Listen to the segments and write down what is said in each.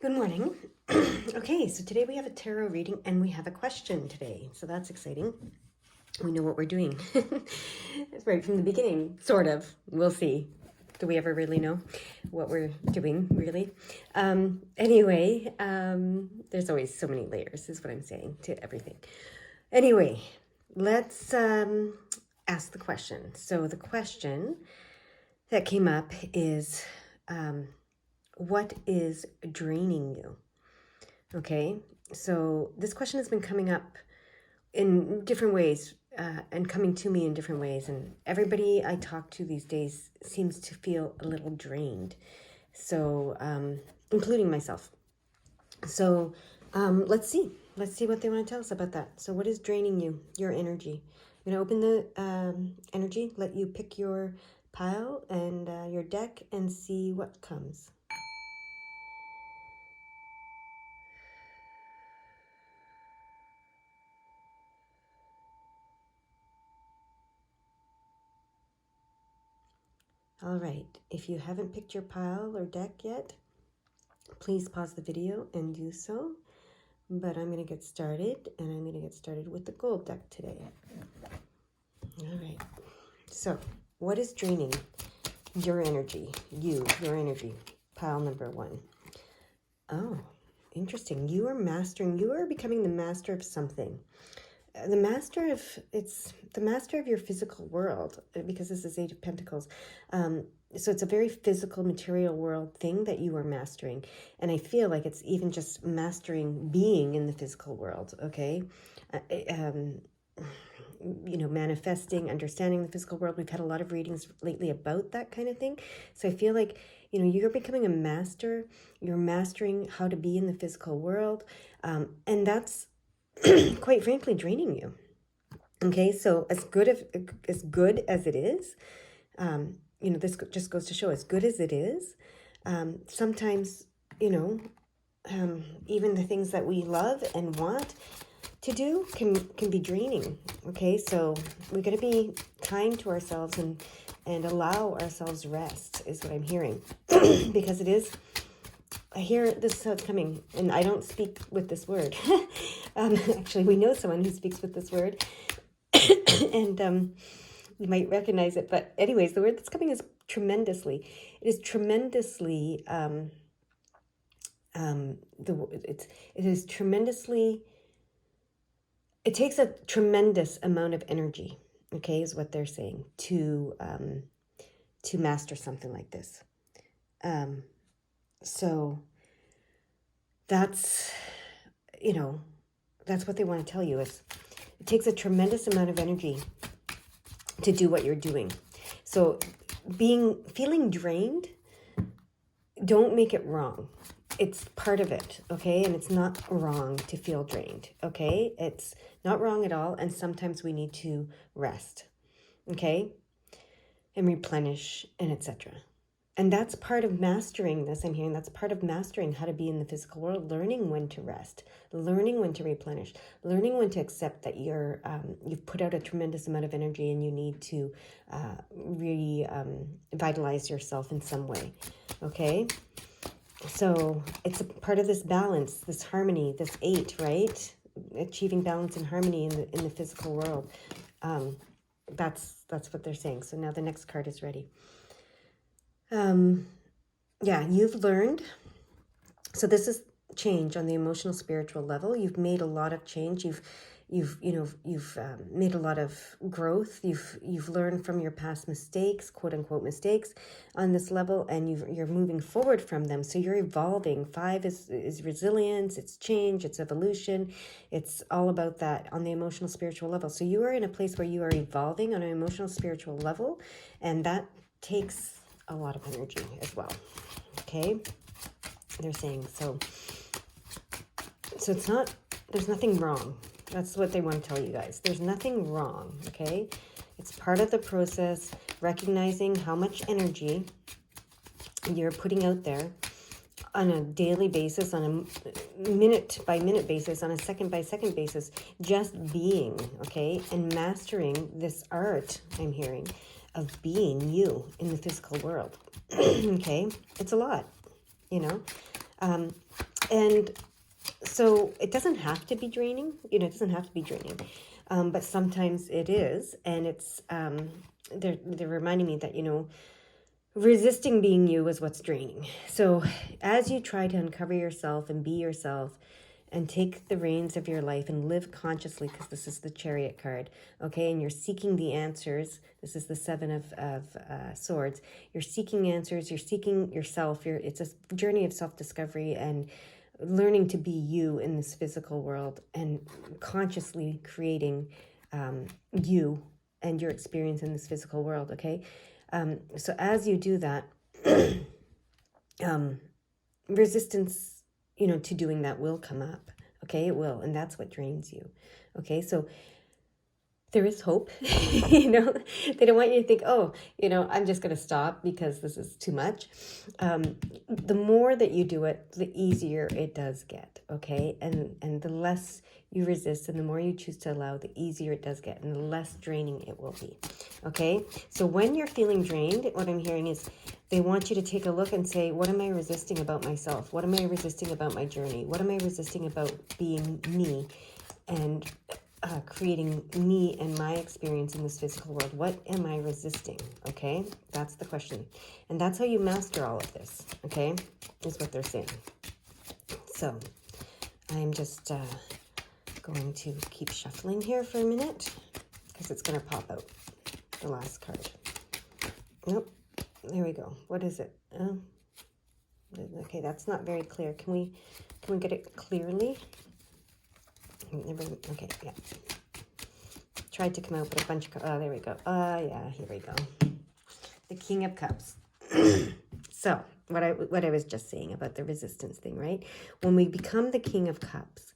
Good morning. Okay, so today we have a tarot reading and we have a question today. So that's exciting. We know what we're doing. It's right from the beginning, sort of. We'll see. Do we ever really know what we're doing, really? Anyway, there's always so many layers, is what I'm saying, to everything. Anyway, let's ask the question. So the question that came up is, what is draining you? Okay, so this question has been coming up in different ways and coming to me in different ways. And everybody I talk to these days seems to feel a little drained. So, including myself. So, let's see. Let's see what they want to tell us about that. So what is draining you? Your energy. I'm going to open the energy, let you pick your pile and your deck and see what comes. All right, if you haven't picked your pile or deck yet, please pause the video and do so. But I'm going to get started, and I'm going to get started with the gold deck today. All right, so what is draining your energy? Your energy, pile number one. Oh, interesting. You are becoming the master of something. The master of your physical world, because this is Eight of Pentacles. So it's a very physical, material world thing that you are mastering. And I feel like it's even just mastering being in the physical world, okay? Manifesting, understanding the physical world. We've had a lot of readings lately about that kind of thing. So I feel like, you're becoming a master. You're mastering how to be in the physical world. And that's quite frankly draining you. Okay, so as good as it is, this just goes to show, as good as it is, sometimes even the things that we love and want to do can be draining. Okay, so we got to be kind to ourselves and allow ourselves rest, is what I'm hearing. Because it is, I hear this is how it's coming, and I don't speak with this word. Actually, we know someone who speaks with this word, and you might recognize it. But anyways, the word that's coming is tremendously. It is tremendously. It takes a tremendous amount of energy. Okay, is what they're saying to master something like this. So that's what they want to tell you, is it takes a tremendous amount of energy to do what you're doing. So feeling drained, don't make it wrong. It's part of it, okay? And it's not wrong to feel drained, okay? It's not wrong at all. And sometimes we need to rest, okay? And replenish and etc. And that's part of mastering this. I'm hearing that's part of mastering how to be in the physical world, learning when to rest, learning when to replenish, learning when to accept that you've put out a tremendous amount of energy and you need to revitalize yourself in some way, okay? So it's a part of this balance, this harmony, this 8, right? Achieving balance and harmony in the physical world. That's what they're saying. So now the next card is ready. You've learned. So this is change on the emotional, spiritual level. You've made a lot of change. You've made a lot of growth. You've learned from your past mistakes, quote unquote mistakes, on this level, and you're moving forward from them. So you're evolving. 5 is resilience. It's change. It's evolution. It's all about that on the emotional, spiritual level. So you are in a place where you are evolving on an emotional, spiritual level, and that takes a lot of energy as well. Okay, they're saying so it's not, there's nothing wrong. That's what they want to tell you guys. There's nothing wrong. Okay, it's part of the process, recognizing how much energy you're putting out there on a daily basis, on a minute by minute basis, on a second by second basis, just being, okay, and mastering this art, I'm hearing, of being you in the physical world. Okay, it's a lot, And so it doesn't have to be draining, it doesn't have to be draining, but sometimes it is. And it's, they're reminding me that, resisting being you is what's draining. So as you try to uncover yourself and be yourself and take the reins of your life and live consciously, because this is the Chariot card, okay? And you're seeking the answers. This is the Seven of Swords. You're seeking answers. You're seeking yourself. It's a journey of self-discovery and learning to be you in this physical world and consciously creating you and your experience in this physical world, okay? So as you do that, resistance, to doing that will come up, okay? It will, and that's what drains you, okay? So there is hope, they don't want you to think, oh, I'm just going to stop because this is too much. The more that you do it, the easier it does get, okay? And the less you resist and the more you choose to allow, the easier it does get and the less draining it will be, okay? So when you're feeling drained, what I'm hearing is they want you to take a look and say, what am I resisting about myself? What am I resisting about my journey? What am I resisting about being me? And creating me and my experience in this physical world. What am I resisting? Okay, that's the question. And that's how you master all of this, okay, is what they're saying. So I'm just going to keep shuffling here for a minute because it's going to pop out the last card. Nope, there we go. What is it? Okay, that's not very clear. Can we get it clearly? Okay, yeah. Tried to come out with a bunch of... Oh, there we go. Yeah, here we go. The King of Cups. So, what I was just saying about the resistance thing, right? When we become the King of Cups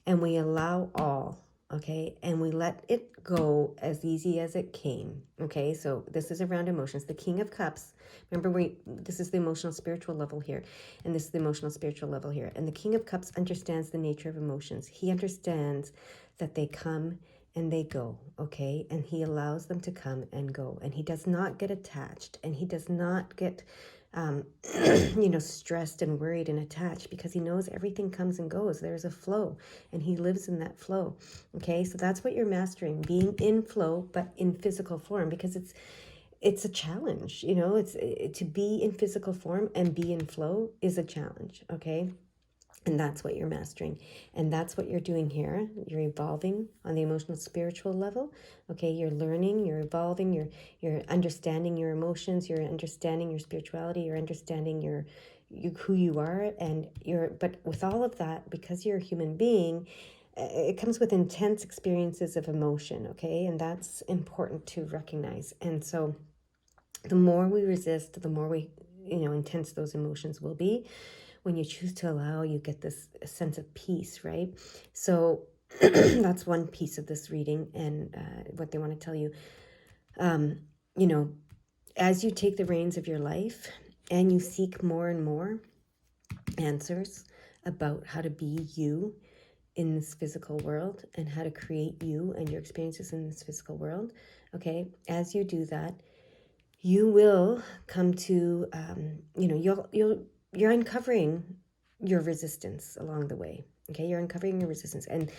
and we allow all, okay, and we let it go as easy as it came, okay? So this is around emotions. The King of Cups, remember, this is the emotional spiritual level here, and this is the emotional spiritual level here. And the King of Cups understands the nature of emotions. He understands that they come and they go, okay? And he allows them to come and go. And he does not get attached, and he does not get stressed and worried and attached, because he knows everything comes and goes. There's a flow, and he lives in that flow. Okay, so that's what you're mastering, being in flow, but in physical form, because it's a challenge. It's to be in physical form and be in flow is a challenge. Okay. And that's what you're mastering. And that's what you're doing here. You're evolving on the emotional spiritual level. Okay, you're learning, you're evolving, you're understanding your emotions, you're understanding your spirituality, you're understanding who you are, but with all of that, because you're a human being, it comes with intense experiences of emotion, okay? And that's important to recognize. And so the more we resist, the more intense those emotions will be. When you choose to allow, you get this sense of peace, right? So that's one piece of this reading, and what they want to tell you. As you take the reins of your life and you seek more and more answers about how to be you in this physical world and how to create you and your experiences in this physical world, okay, as you do that, you will come to, you're uncovering your resistance along the way. Okay, you're uncovering your resistance. And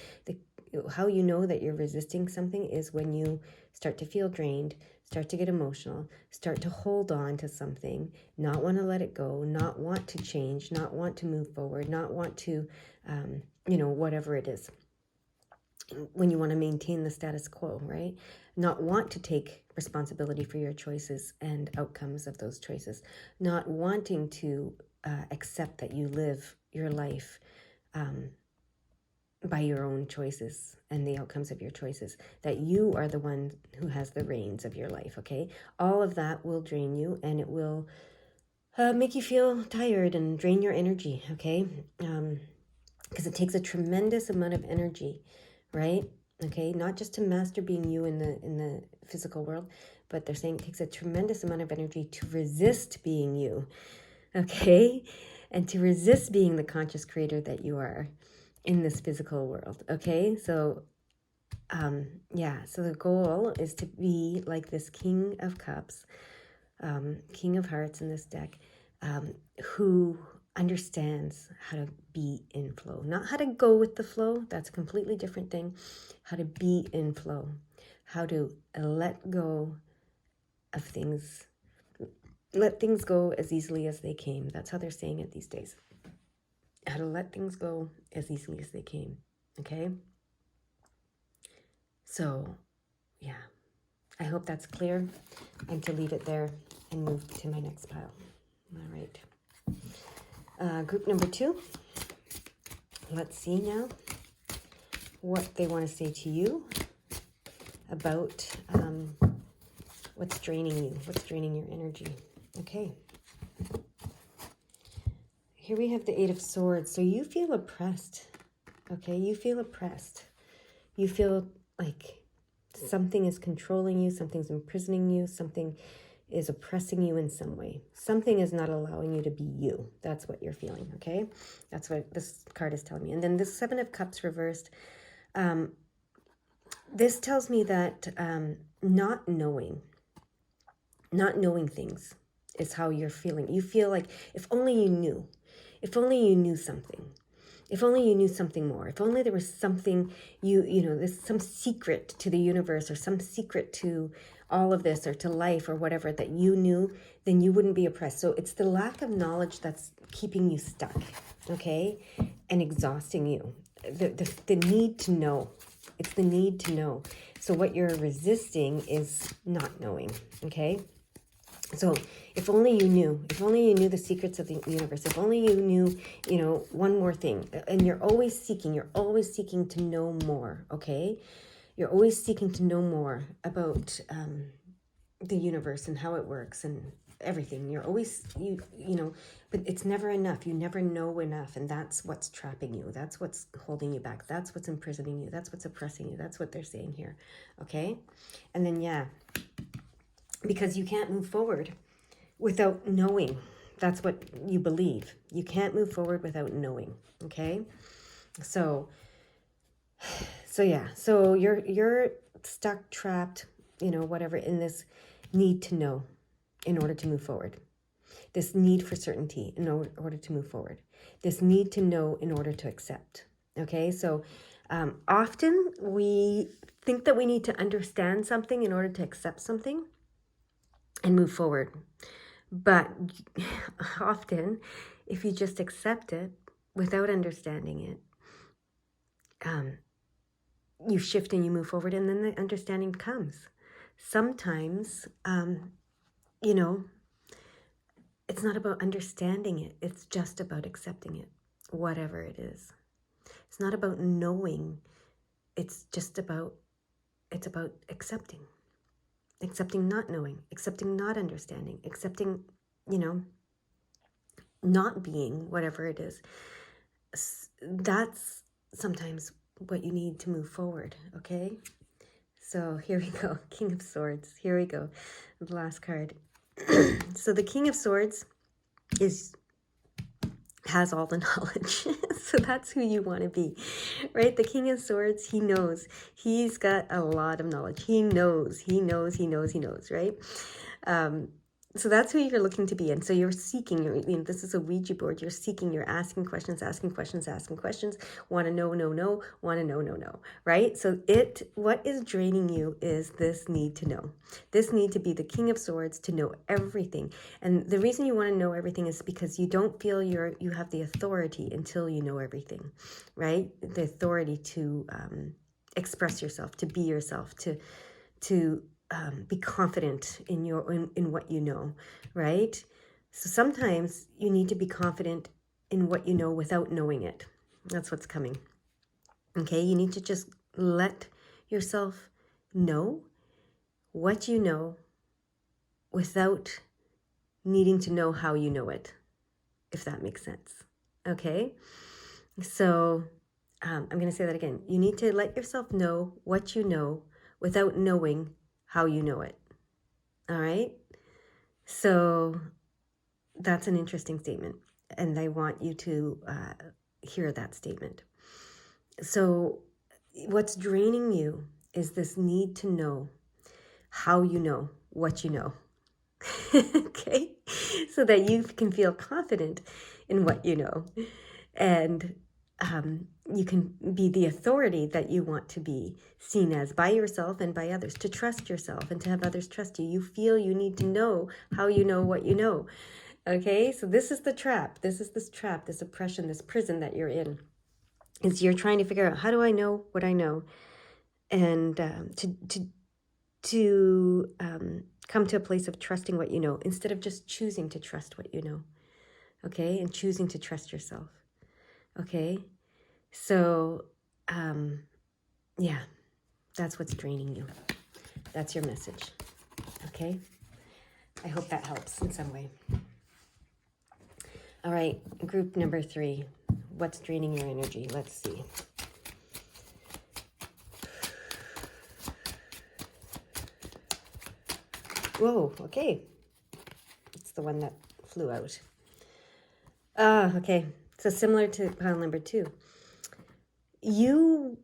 how you know that you're resisting something is when you start to feel drained, start to get emotional, start to hold on to something, not want to let it go, not want to change, not want to move forward, not want to, whatever it is. When you want to maintain the status quo, right? Not want to take responsibility for your choices and outcomes of those choices. Not wanting to accept that you live your life by your own choices and the outcomes of your choices. That you are the one who has the reins of your life, okay? All of that will drain you, and it will make you feel tired and drain your energy, okay? Because it takes a tremendous amount of energy, right? Okay, not just to master being you in the physical world, but they're saying it takes a tremendous amount of energy to resist being you, okay? And to resist being the conscious creator that you are in this physical world, okay? So, so the goal is to be like this King of Cups, King of Hearts in this deck, who understands how to be in flow. Not how to go with the flow. That's a completely different thing. How to be in flow. How to let go of things. Let things go as easily as they came. That's how they're saying it these days. How to let things go as easily as they came. Okay? So, yeah. I hope that's clear. I'm to leave it there and move to my next pile. All right. Group number 2. Let's see now what they want to say to you about what's draining you, what's draining your energy. Okay. Here we have the 8 of Swords. So you feel oppressed. Okay, you feel oppressed. You feel like something is controlling you, something's imprisoning you, something is oppressing you in some way. Something is not allowing you to be you. That's what you're feeling, okay? That's what this card is telling me. And then the 7 of Cups reversed. This tells me that not knowing things is how you're feeling. You feel like if only you knew. If only you knew something. If only you knew something more. If only there was something there's some secret to the universe or some secret to all of this or to life or whatever that you knew, then you wouldn't be oppressed. So it's the lack of knowledge that's keeping you stuck, okay, and exhausting you. The need to know. It's the need to know. So what you're resisting is not knowing, okay? So if only you knew the secrets of the universe, if only you knew, one more thing, and you're always seeking to know more, okay? You're always seeking to know more about the universe and how it works and everything. You're always, but it's never enough. You never know enough, and that's what's trapping you. That's what's holding you back. That's what's imprisoning you. That's what's oppressing you. That's what they're saying here, okay? And then, because you can't move forward without knowing. That's what you believe. You can't move forward without knowing, okay? So you're stuck, trapped, whatever, in this need to know in order to move forward. This need for certainty in order to move forward. This need to know in order to accept, okay? So often we think that we need to understand something in order to accept something and move forward. But often, if you just accept it without understanding it, you shift and you move forward, and then the understanding comes. Sometimes, it's not about understanding it. It's just about accepting it, whatever it is. It's not about knowing. It's about accepting. Accepting not knowing, accepting not understanding, accepting, not being, whatever it is. That's sometimes what you need to move forward, okay? So here we go, King of Swords. Here we go, the last card. So the King of Swords has all the knowledge. So that's who you want to be, right? The King of Swords, he knows. He's got a lot of knowledge. He knows, right? So that's who you're looking to be. And so you're seeking, this is a Ouija board. You're seeking, you're asking questions, want to know, want to know, right? So what is draining you is this need to know. This need to be the King of Swords, to know everything. And the reason you want to know everything is because you don't feel you have the authority until you know everything, right? The authority to express yourself, to be yourself, to be confident in what you know, right? So sometimes you need to be confident in what you know without knowing it. That's what's coming. Okay, you need to just let yourself know what you know without needing to know how you know it, if that makes sense. Okay, so I'm going to say that again. You need to let yourself know what you know without knowing how you know it. All right? So that's an interesting statement, and I want you to hear that statement. So what's draining you is this need to know how you know what you know. Okay? So that you can feel confident in what you know. And you can be the authority that you want to be seen as by yourself and by others, to trust yourself and to have others trust you. You feel you need to know how you know what you know. Okay, so this is the trap. This is this trap, this oppression, this prison that you're in. Is you're trying to figure out, how do I know what I know? And to come to a place of trusting what you know instead of just choosing to trust what you know. Okay, and choosing to trust yourself. Okay, so yeah, that's what's draining you. That's your message. Okay, I hope that helps in some way. All right, group number 3. What's draining your energy? Let's see. Whoa, okay. It's the one that flew out. Okay. So similar to pile number 2. You're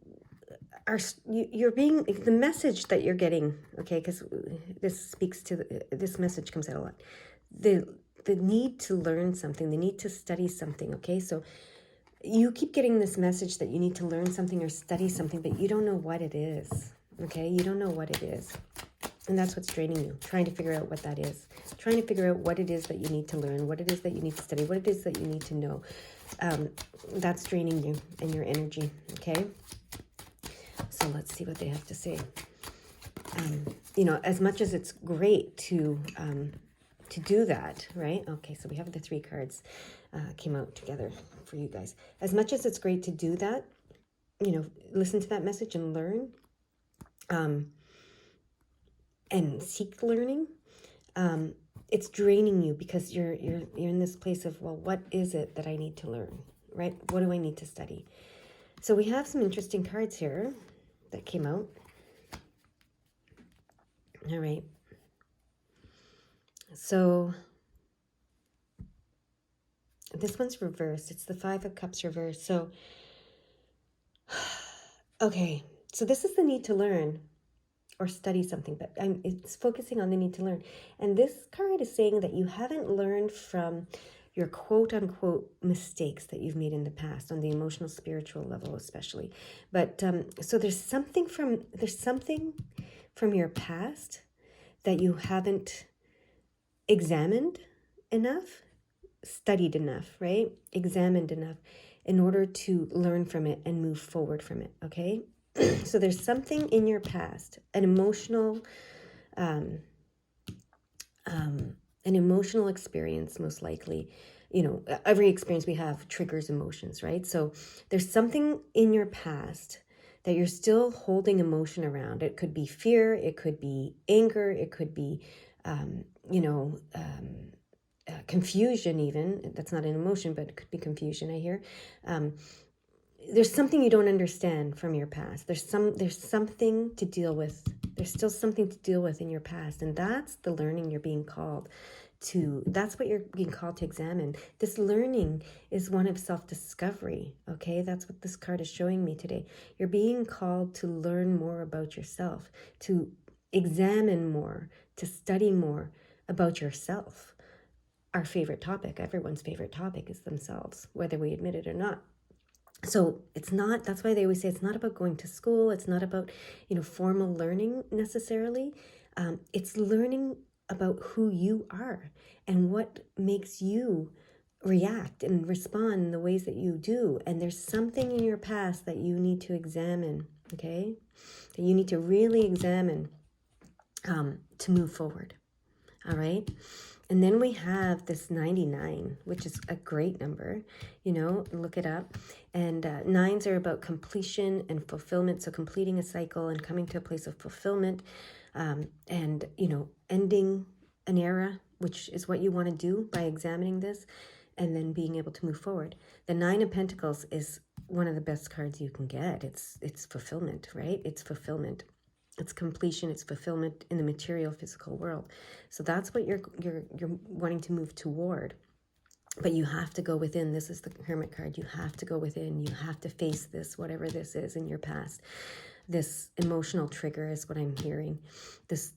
being, the message that you're getting, okay, because this speaks to, this message comes out a lot. The need to learn something, the need to study something, okay? So you keep getting this message that you need to learn something or study something, but you don't know what it is, okay? You don't know what it is. And that's what's draining you, trying to figure out what that is. Trying to figure out what it is that you need to learn, what it is that you need to study, what it is that you need to know. That's draining you and your energy, okay? So let's see what they have to say. You know, as much as it's great to do that, right? Okay, so we have the 3 cards came out together for you guys. As much as it's great to do that, you know, listen to that message and learn, and seek learning, it's draining you because you're in this place of, well, what is it that I need to learn, right? What do I need to study? So we have some interesting cards here that came out. All right. So this one's reversed. It's the 5 of Cups reversed. So, okay. So this is the need to learn or study something, but it's focusing on the need to learn. And this card is saying that you haven't learned from your quote unquote mistakes that you've made in the past on the emotional, spiritual level, especially. But so there's something from your past that you haven't examined enough, studied enough, right? Examined enough in order to learn from it and move forward from it, okay? So there's something in your past, an emotional experience, most likely. You know, every experience we have triggers emotions, right? So there's something in your past that you're still holding emotion around. It could be fear, it could be anger, it could be, confusion even. That's not an emotion, but it could be confusion, I hear. There's something you don't understand from your past. There's something to deal with. There's still something to deal with in your past. And that's the learning you're being called to. That's what you're being called to examine. This learning is one of self-discovery. Okay, that's what this card is showing me today. You're being called to learn more about yourself, to examine more, to study more about yourself. Our favorite topic, everyone's favorite topic, is themselves, whether we admit it or not. So it's not, that's why they always say it's not about going to school. It's not about, formal learning necessarily. It's learning about who you are and what makes you react and respond in the ways that you do. And there's something in your past that you need to examine, okay? That you need to really examine to move forward, all right? And then we have this 99, which is a great number, look it up. And 9s are about completion and fulfillment. So completing a cycle and coming to a place of fulfillment, and, ending an era, which is what you want to do by examining this and then being able to move forward. The 9 of Pentacles is one of the best cards you can get. It's fulfillment, right? It's fulfillment. It's completion, it's fulfillment in the material, physical world. So that's what you're wanting to move toward. But you have to go within. This is the Hermit card. You have to go within. You have to face this, whatever this is in your past. This emotional trigger is what I'm hearing. This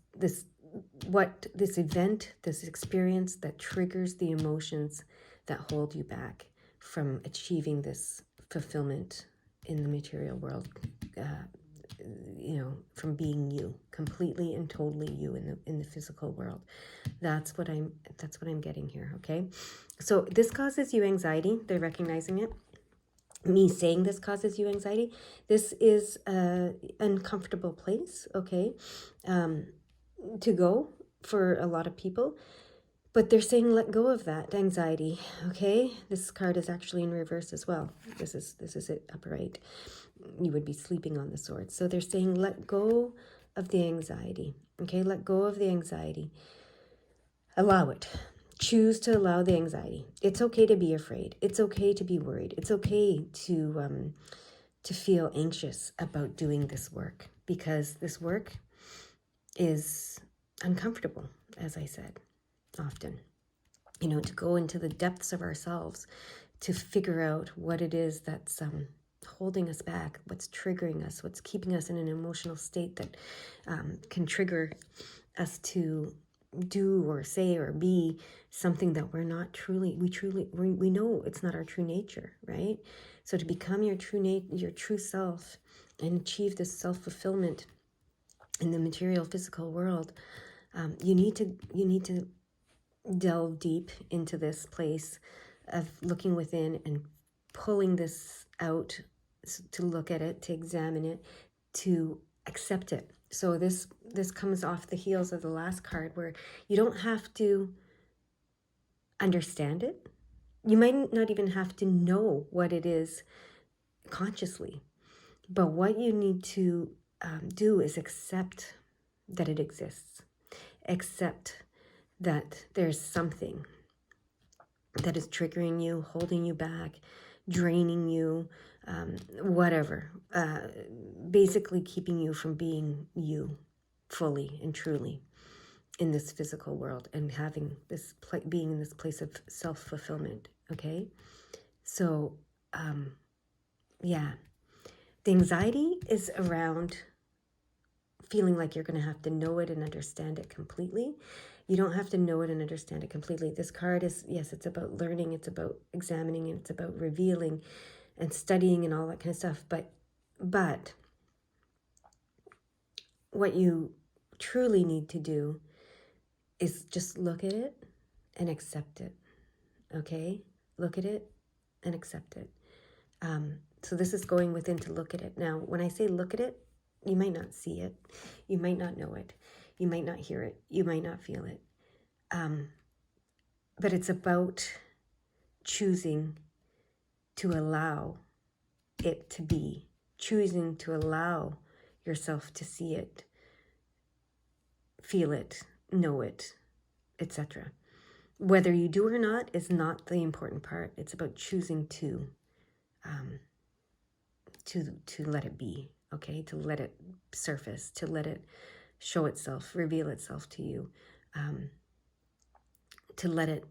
event, this experience that triggers the emotions that hold you back from achieving this fulfillment in the material world, from being you, completely and totally you in the physical world. That's what I'm getting here, okay? So this causes you anxiety. They're recognizing it. Me saying this causes you anxiety. This is an uncomfortable place, okay, to go for a lot of people. But they're saying let go of that anxiety, okay? This card is actually in reverse as well. This is it upright. You would be sleeping on the sword. So they're saying let go of the anxiety, okay? Let go of the anxiety. Allow it. Choose to allow the anxiety. It's okay to be afraid. It's okay to be worried. It's okay to feel anxious about doing this work, because this work is uncomfortable, as I said, often. To go into the depths of ourselves, to figure out what it is that's holding us back, what's triggering us, what's keeping us in an emotional state that can trigger us to do or say or be something that we're not truly, we know it's not our true nature, right? So to become your true self and achieve this self-fulfillment in the material physical world, you need to delve deep into this place of looking within and pulling this out, to look at it, to examine it, to accept it. So this comes off the heels of the last card, where you don't have to understand it. You might not even have to know what it is consciously, but what you need to do is accept that it exists. Accept that there's something that is triggering you, holding you back, draining you, whatever, basically keeping you from being you fully and truly in this physical world, and having this being in this place of self-fulfillment, okay? So, yeah, the anxiety is around feeling like you're going to have to know it and understand it completely. You don't have to know it and understand it completely. This card is, yes, it's about learning, it's about examining, and it's about revealing and studying and all that kind of stuff. But what you truly need to do is just look at it and accept it, okay? Look at it and accept it. So this is going within to look at it. Now, when I say look at it, you might not see it. You might not know it. You might not hear it. You might not feel it. But it's about choosing to allow it to be, choosing to allow yourself to see it, feel it, know it, etc. Whether you do or not is not the important part. It's about choosing to let it be, okay? To let it surface, to let it show itself, reveal itself to you, to let it,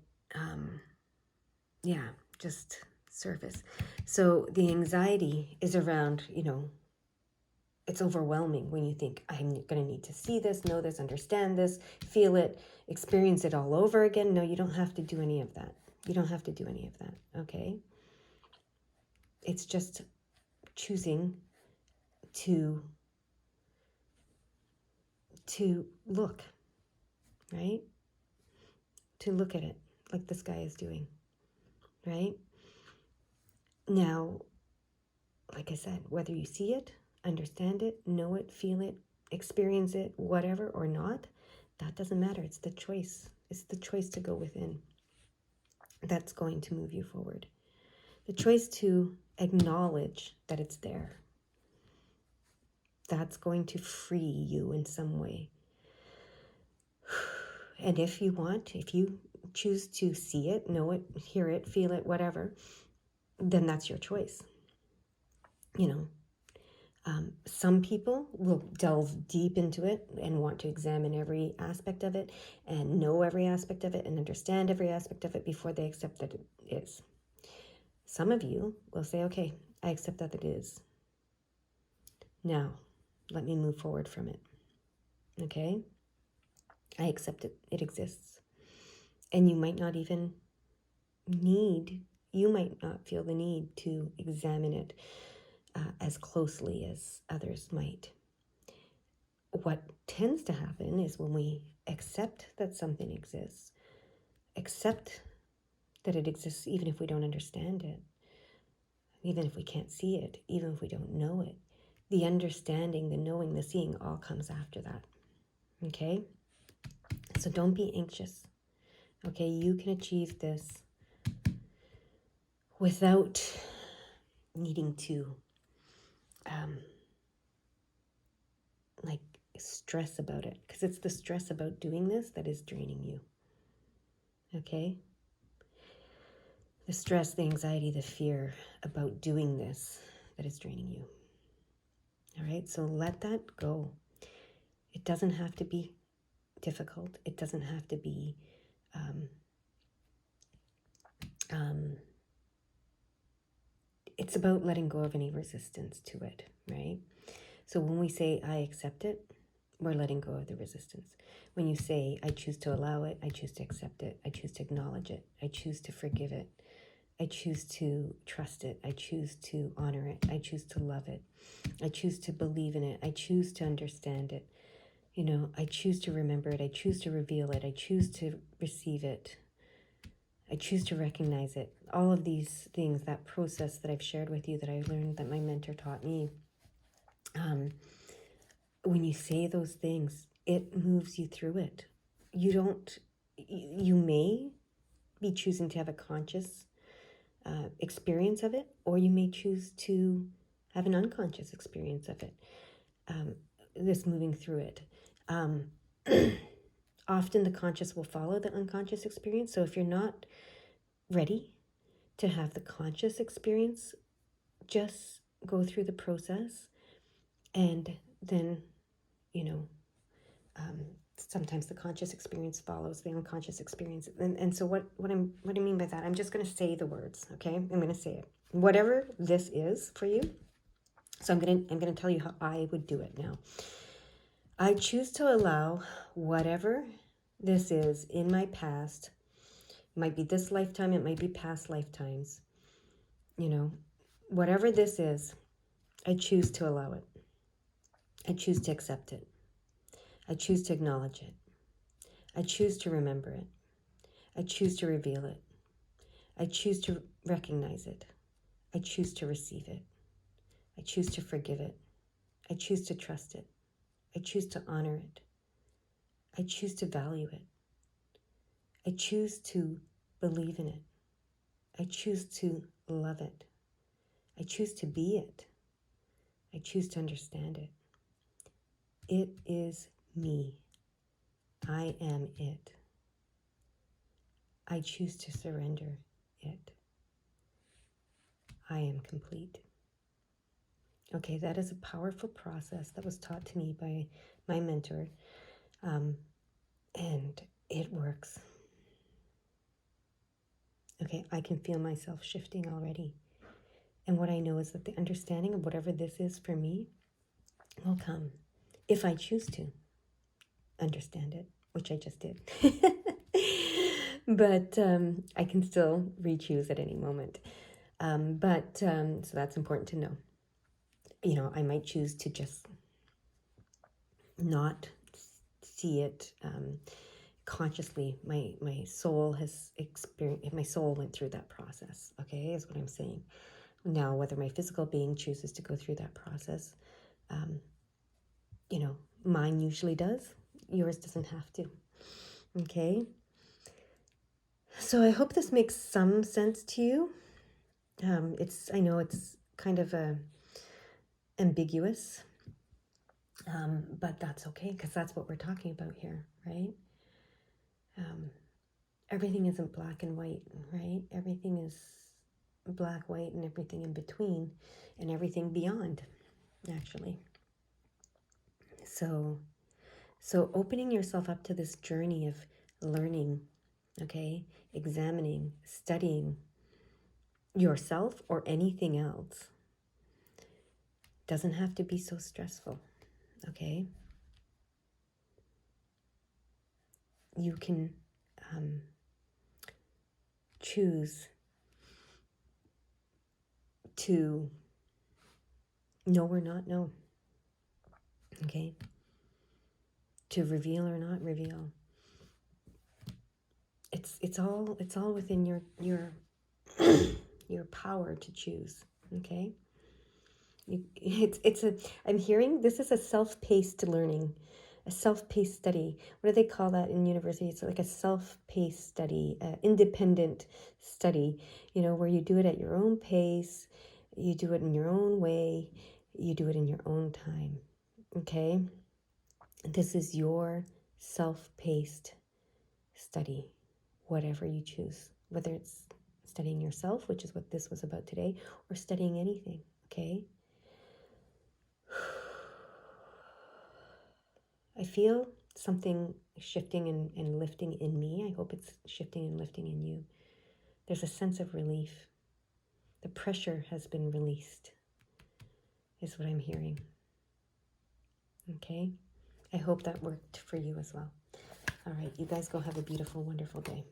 just surface. So the anxiety is around, it's overwhelming when you think, I'm going to need to see this, know this, understand this, feel it, experience it all over again. No, you don't have to do any of that. You don't have to do any of that, okay? It's just choosing to look, right? To look at it like this guy is doing, right? Now, like I said, whether you see it, understand it, know it, feel it, experience it, whatever, or not, that doesn't matter. It's the choice. It's the choice to go within that's going to move you forward. The choice to acknowledge that it's there. That's going to free you in some way. And if you want, if you choose to see it, know it, hear it, feel it, whatever, then that's your choice. Some people will delve deep into it and want to examine every aspect of it and know every aspect of it and understand every aspect of it before they accept that it is. Some of you will say, okay, I accept that it is. Now, let me move forward from it. Okay? I accept it. It exists. And you might not even you might not feel the need to examine it as closely as others might. What tends to happen is when we accept that something exists, accept that it exists even if we don't understand it, even if we can't see it, even if we don't know it, the understanding, the knowing, the seeing all comes after that. Okay? So don't be anxious. Okay? You can achieve this without needing to stress about it, because it's the stress about doing this that is draining you. Okay? The stress, the anxiety, the fear about doing this that is draining you. All right? So let that go. It doesn't have to be difficult. It doesn't have to be it's about letting go of any resistance to it, right? So when we say, I accept it, we're letting go of the resistance. When you say, I choose to allow it, I choose to accept it, I choose to acknowledge it, I choose to forgive it, I choose to trust it, I choose to honor it, I choose to love it, I choose to believe in it, I choose to understand it, I choose to remember it, I choose to reveal it, I choose to receive it, I choose to recognize it. All of these things, that process that I've shared with you, that I learned, that my mentor taught me, when you say those things, it moves you through it. You may be choosing to have a conscious experience of it, or you may choose to have an unconscious experience of it, this moving through it. Often the conscious will follow the unconscious experience. So if you're not ready to have the conscious experience, just go through the process, and then, sometimes the conscious experience follows the unconscious experience. And so what I mean by that, I'm just going to say the words, okay? I'm going to say it. Whatever this is for you. So I'm going to tell you how I would do it now. I choose to allow whatever this is in my past. It might be this lifetime, it might be past lifetimes. Whatever this is, I choose to allow it. I choose to accept it. I choose to acknowledge it. I choose to remember it. I choose to reveal it. I choose to recognize it. I choose to receive it. I choose to forgive it. I choose to trust it. I choose to honor it. I choose to value it. I choose to believe in it. I choose to love it. I choose to be it. I choose to understand it. It is me. I am it. I choose to surrender it. I am complete. Okay, that is a powerful process that was taught to me by my mentor, and it works. Okay, I can feel myself shifting already. And what I know is that the understanding of whatever this is for me will come if I choose to understand it, which I just did. But I can still re-choose at any moment. So that's important to know. I might choose to just not see it consciously. My soul has experienced, my soul went through that process, okay, is what I'm saying. Now, whether my physical being chooses to go through that process, mine usually does. Yours doesn't have to, okay? So I hope this makes some sense to you. I know it's kind of ambiguous, but that's okay, because that's what we're talking about here, right? Everything isn't black and white, right? Everything is black, white, and everything in between, and everything beyond, actually. So opening yourself up to this journey of learning, okay, examining, studying yourself or anything else doesn't have to be so stressful, okay? You can choose to know or not know. Okay? To reveal or not reveal. It's all within your your power to choose. Okay? I'm hearing this is a self-paced learning, a self-paced study. What do they call that in university? It's like a self-paced study, independent study, where you do it at your own pace, you do it in your own way, you do it in your own time. Okay? This is your self-paced study, whatever you choose, whether it's studying yourself, which is what this was about today, or studying anything. Okay? I feel something shifting and lifting in me. I hope it's shifting and lifting in you. There's a sense of relief. The pressure has been released, is what I'm hearing. Okay? I hope that worked for you as well. All right, you guys go have a beautiful, wonderful day.